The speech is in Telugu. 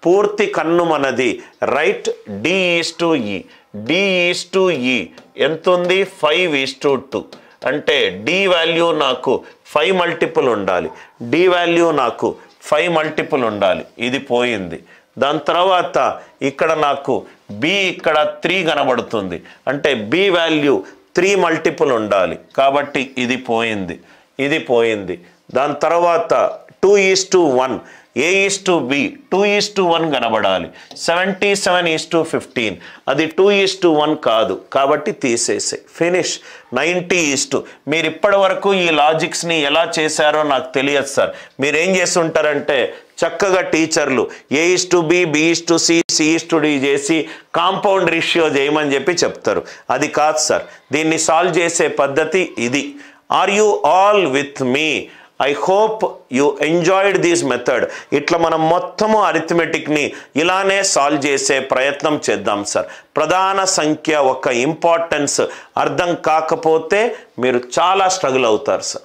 పూర్తి కన్ను మనది, రైట్. D/E, D/E ఎంత ఉంది? 5:2. అంటే D వాల్యూ నాకు 5 మల్టిపుల్ ఉండాలి, D వాల్యూ నాకు 5 మల్టిపుల్ ఉండాలి. ఇది పోయింది. దాని తర్వాత ఇక్కడ నాకు B ఇక్కడ 3 కనబడుతుంది, అంటే B వాల్యూ 3 మల్టిపుల్ ఉండాలి, కాబట్టి ఇది పోయింది, ఇది పోయింది. దాని తర్వాత 2:1, A/B 2:1 కనబడాలి, 77:15, అది 2:1 కాదు, కాబట్టి తీసేసే. ఫినిష్. 90:. మీరు ఇప్పటి వరకు ఈ లాజిక్స్ని ఎలా చేశారో నాకు తెలియదు సార్. మీరు ఏం చేసి ఉంటారంటే చక్కగా టీచర్లు A/B, B/C, C/D చేసి కాంపౌండ్ రేషియో చేయమని చెప్తారు. అది కాదు సార్. దీన్ని సాల్వ్ చేసే పద్ధతి ఇది. Are you all with me? I hope you enjoyed this method. ఇట్లా మనం మొత్తము అరిథమెటిక్ని ఇలానే సాల్వ్ చేసే ప్రయత్నం చేద్దాం సార్. ప్రధాన సంఖ్య ఒక ఇంపార్టెన్స్ అర్థం కాకపోతే మీరు చాలా స్ట్రగుల్ అవుతారు సార్.